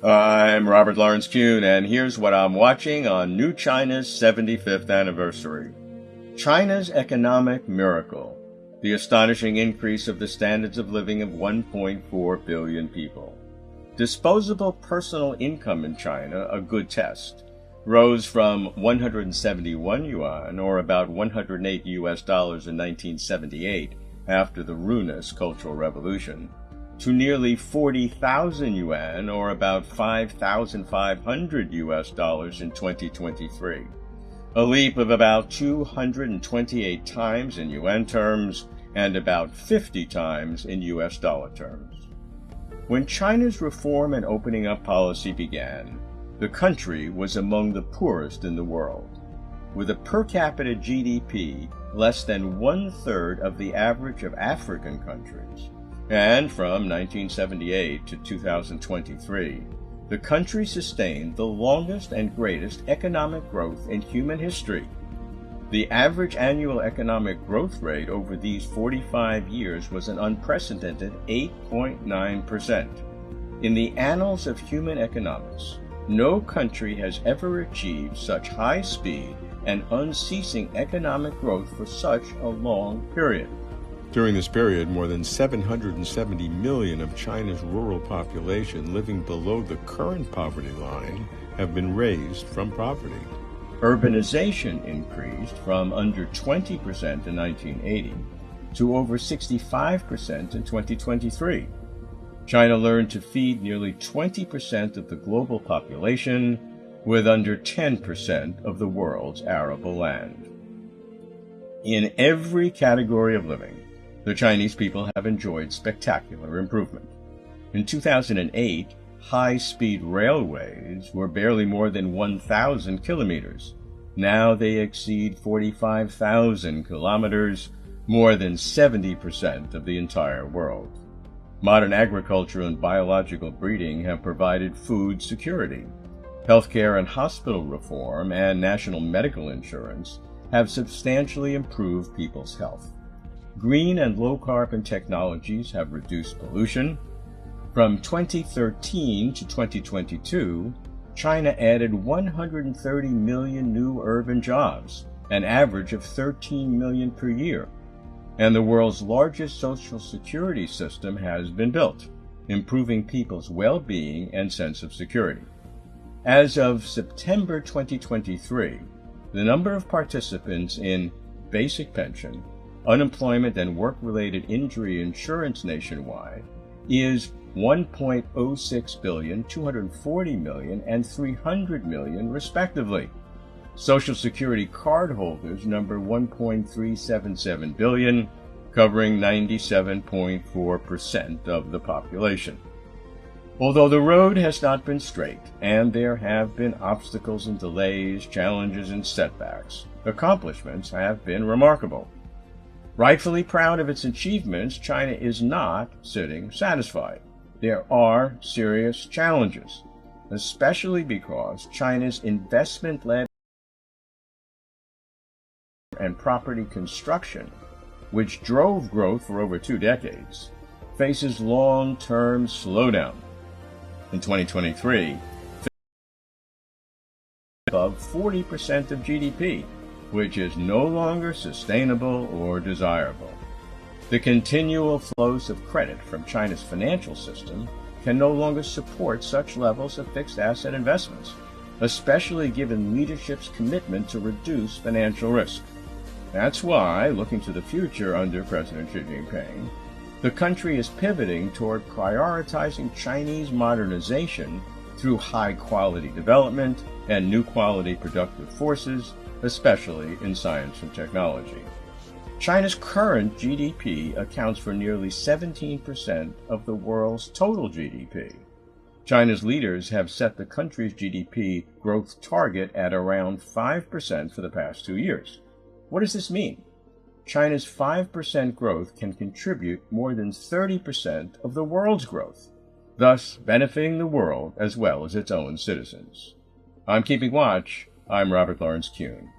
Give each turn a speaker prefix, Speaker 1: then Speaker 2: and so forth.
Speaker 1: I'm Robert Lawrence Kuhn, and here's what I'm watching on New China's 75th anniversary. China's economic miracle, the astonishing increase of the standards of living of 1.4 billion people. Disposable personal income in China, a good test, rose from 171 yuan, or about $108 in 1978, after the ruinous Cultural Revolution, to nearly 40,000 yuan, or about $5,500 in 2023, a leap of about 228 times in yuan terms and about 50 times in US dollar terms. When China's reform and opening up policy began, the country was among the poorest in the world, with a per capita GDP less than one-third of the average of African countries. And from 1978 to 2023, the country sustained the longest and greatest economic growth in human history. The average annual economic growth rate over these 45 years was an unprecedented 8.9%. In the annals of human economics, no country has ever achieved such high speed and unceasing economic growth for such a long period.
Speaker 2: During this period, more than 770 million of China's rural population living below the current poverty line have been raised from poverty.
Speaker 1: Urbanization increased from under 20% in 1980 to over 65% in 2023. China learned to feed nearly 20% of the global population with under 10% of the world's arable land. In every category of living, the Chinese people have enjoyed spectacular improvement. In 2008, high-speed railways were barely more than 1,000 kilometers. Now they exceed 45,000 kilometers, more than 70% of the entire world. Modern agriculture and biological breeding have provided food security. Healthcare and hospital reform and national medical insurance have substantially improved people's health. Green and low-carbon technologies have reduced pollution. From 2013 to 2022, China added 130 million new urban jobs, an average of 13 million per year. And the world's largest social security system has been built, improving people's well-being and sense of security. As of September 2023, the number of participants in basic pension, unemployment, and work-related injury insurance nationwide is 1.06 billion, 240 million, and 300 million, respectively. Social Security cardholders number 1.377 billion, covering 97.4% of the population. Although the road has not been straight, and there have been obstacles and delays, challenges and setbacks, accomplishments have been remarkable. Rightfully proud of its achievements, China is not sitting satisfied. There are serious challenges, especially because China's investment-led and property construction, which drove growth for over 2 decades, faces long-term slowdown. In 2023, above 40% of GDP, which is no longer sustainable or desirable. The continual flows of credit from China's financial system can no longer support such levels of fixed asset investments, especially given leadership's commitment to reduce financial risk. That's why, looking to the future under President Xi Jinping, the country is pivoting toward prioritizing Chinese modernization through high-quality development and new quality productive forces, especially in science and technology. China's current GDP accounts for nearly 17% of the world's total GDP. China's leaders have set the country's GDP growth target at around 5% for the past 2 years. What does this mean? China's 5% growth can contribute more than 30% of the world's growth, thus benefiting the world as well as its own citizens. I'm keeping watch. I'm Robert Lawrence Kuhn.